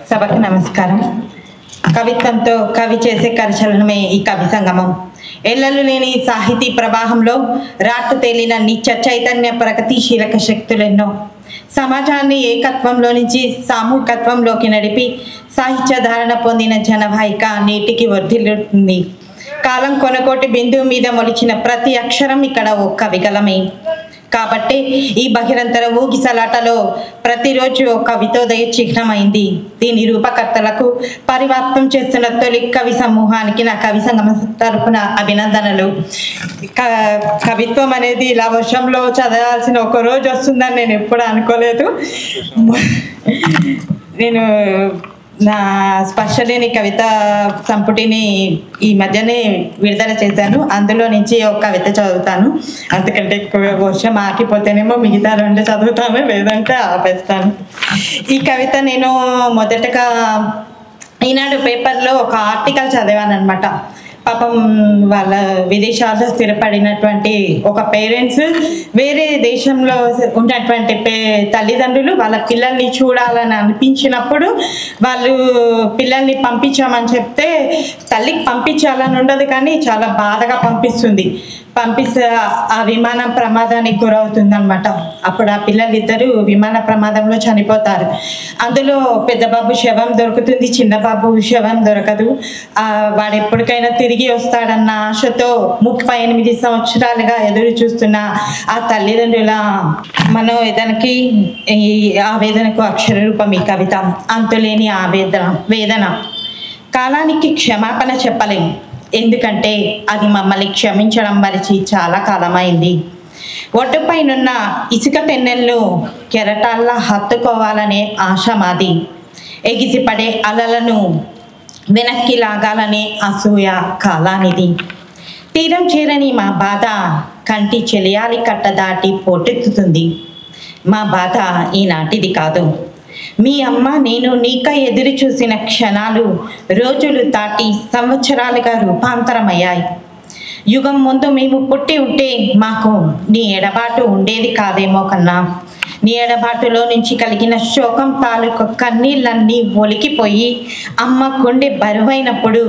సభకు నమస్కారం. కవిత్వంతో కవి చేసే కరచలనమే ఈ కవి సంగమం. ఎల్లలు లేని సాహితీ ప్రవాహంలో రాట్టు తేలిన నిత్య చైతన్య ప్రగతిశీలక శక్తులెన్నో సమాజాన్ని ఏకత్వంలో నుంచి సామూహికత్వంలోకి నడిపి సాహిత్య ధారణ పొందిన జనవాహిక నేటికి వర్ధిల్లుతుంది. కాలం కొనకోటి బిందువు మీద మొలిచిన ప్రతి అక్షరం ఇక్కడ ఓ కవిగలమే. కాబట్టి ఈ బహిరంతర ఊగిసలాటలో ప్రతిరోజు ఒక కవితోదయ చిహ్నమైంది. దీని రూపకర్తలకు పరివర్తనం చేస్తున్న తొలి కవి సమూహానికి నా కవి సంగమం తరపున అభినందనలు. కవిత్వం అనేది ఇలా వర్షంలో చదవాల్సిన ఒక రోజు వస్తుందని నేను ఎప్పుడు అనుకోలేదు. నేను నా స్పర్శలేని కవిత సంపుటిని ఈ మధ్యనే విడుదల చేశాను. అందులో నుంచి ఒక కవిత చదువుతాను. అంతకంటే ఎక్కువ వర్షం ఆగిపోతేనేమో మిగతా రెండు చదువుతాను, లేదంటే ఆపేస్తాను. ఈ కవిత నేను మొదటగా ఈనాడు పేపర్లో ఒక ఆర్టికల్ చదివాను అనమాట. పాపం వాళ్ళ విదేశాల్లో స్థిరపడినటువంటి ఒక పేరెంట్స్ వేరే దేశంలో ఉన్నటువంటి తల్లిదండ్రులు వాళ్ళ పిల్లల్ని చూడాలని అనిపించినప్పుడు వాళ్ళు పిల్లల్ని పంపించామని చెప్తే తల్లికి పంపించాలని ఉండదు, కానీ చాలా బాధగా పంపిస్తే ఆ విమానం ప్రమాదానికి గురవుతుందన్నమాట. అప్పుడు ఆ పిల్లలిద్దరూ విమాన ప్రమాదంలో చనిపోతారు. అందులో పెద్ద బాబు శవం దొరుకుతుంది, చిన్న బాబు శవం దొరకదు. వాడు ఎప్పటికైనా తిరిగి వస్తాడన్న ఆశతో 38 సంవత్సరాలుగా ఎదురు చూస్తున్న ఆ తల్లిదండ్రుల మనోవేదనకి ఈ ఆవేదనకు అక్షర రూపం ఈ కవిత. అంతులేని వేదన. కాలానికి క్షమాపణ చెప్పలేం, ఎందుకంటే అది మమ్మల్ని క్షమించడం మరిచి చాలా కాలమైంది. ఒడ్డుపైనున్న ఇసుక తెన్నెలను కెరటాల్లా హత్తుకోవాలనే ఆశ మాది. ఎగిసిపడే అలలను వెనక్కి లాగాలనే అసూయ కాలానిది. తీరం చేరని మా బాధ కంటి చెలియాలి కట్ట దాటి పోటెత్తుతుంది. మా బాధ ఈనాటిది కాదు. మీ అమ్మ నేను నీకై ఎదురు చూసిన క్షణాలు రోజులు దాటి సంవత్సరాలుగా రూపాంతరమయ్యాయి. యుగం ముందు మేము పుట్టి ఉంటే మాకు నీ ఎడబాటు ఉండేది కాదేమో కన్నా. నీ ఎడబాటులో నుంచి కలిగిన శోకం తాలూకు కన్నీళ్ళన్నీ ఒలికిపోయి అమ్మ గుండె బరువైనప్పుడు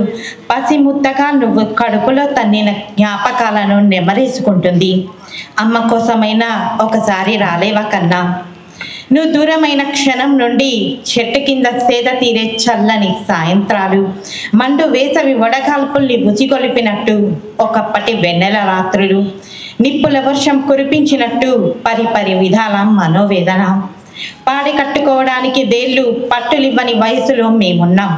పసిముద్దగా నువ్వు కడుపులో తన్నిన జ్ఞాపకాలను నెమరేసుకుంటుంది. అమ్మ కోసమైనా ఒకసారి రాలేవా కన్నా. నువ్వు దూరమైన క్షణం నుండి చెట్టు కింద సేద తీరే చల్లని సాయంత్రాలు, మండు వేసవి వడగాల్పుల్ని ఉచిగొలిపినట్టు ఒకప్పటి వెన్నెల రాత్రులు, నిప్పుల వర్షం కురిపించినట్టు పరిపరి విధాల మనోవేదన. పాడి కట్టుకోవడానికి దేళ్ళు పట్టులివ్వని వయసులో మేమున్నాం.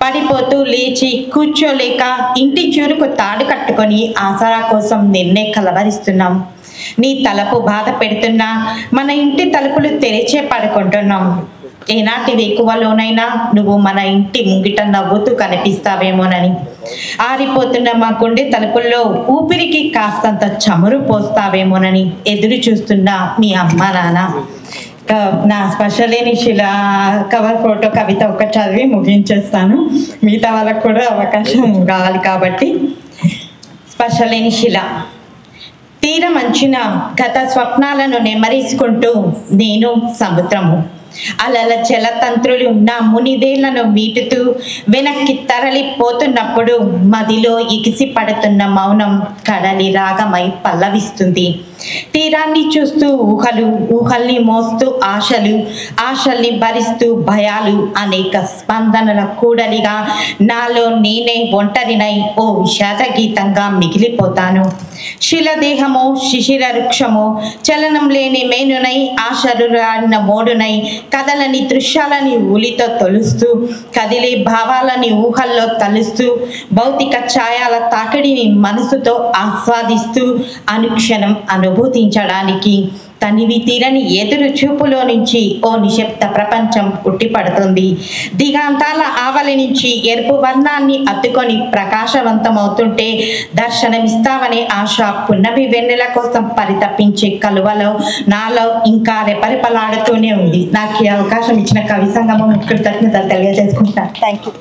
పడిపోతూ లేచి కూర్చోలేక ఇంటి చూరుకు తాడు కట్టుకొని ఆసరా కోసం నిన్నే కలవరిస్తున్నాం. నీ తలపు బాధ పెడుతున్నా మన ఇంటి తలుపులు తెరిచే పడుకుంటున్నాం. ఏనాటి వేకువలోనైనా నువ్వు మన ఇంటి ముంగిట నవ్వుతూ కనిపిస్తావేమోనని. ఆరిపోతున్న మా గుండె తలుపుల్లో ఊపిరికి కాస్తంత చమురు పోస్తావేమోనని ఎదురు చూస్తున్నా మీ అమ్మ నాన్న. నా స్పర్శలేని శిల కవర్ ఫోటో కవిత ఒక చదివి ముగించేస్తాను. మిగతా వాళ్ళకు కూడా అవకాశం కావాలి కాబట్టి. స్పర్శలేని శిల. తీరమంచున గత స్వప్నాలను నెమరేసుకుంటూ నేను సముద్రము. అలల జలతంత్రులు నా మునిదేళ్లను మీటుతూ వెనక్కి తరలిపోతున్నప్పుడు మదిలో ఎగిసి పడుతున్న మౌనం కడలి రాగమై పల్లవిస్తుంది. తీరాన్ని చూస్తూ ఊహల్ని మోస్తూ ఆశల్ని భరిస్తూ భయాలు, అనేక స్పందనల కూడలిగా నాలో నేనే ఒంటరినై ఓ విషాద గీతంగా మిగిలిపోతాను. శిలదేహమో శిశిర వృక్షమో చలనం లేని మేనునై ఆశరురాడిన మోడునై కదలని దృశ్యాలని ఊలితో తొలుస్తూ కదిలే భావాలని ఊహల్లో తలుస్తూ భౌతిక ఛాయాల తాకిడిని మనసుతో ఆస్వాదిస్తూ అనుక్షణం అనుభూతించడానికి తనివి తీరని ఎదురు చూపులో నుంచి ఓ నిశ్శబ్ద ప్రపంచం పుట్టిపడుతుంది. దిగాంతాల ఆవలి నుంచి ఎరుపు వర్ణాన్ని అత్తుకొని ప్రకాశవంతమవుతుంటే దర్శనమిస్తావనే ఆశ పున్నమి వెన్నెల కోసం పరితపించే కలువలో నాలో ఇంకా రెపరెపలాడుతూనే ఉంది. నాకు ఈ అవకాశం ఇచ్చిన కవి సంగమం కృతజ్ఞతలు తెలియజేసుకుంటాను. Thank you.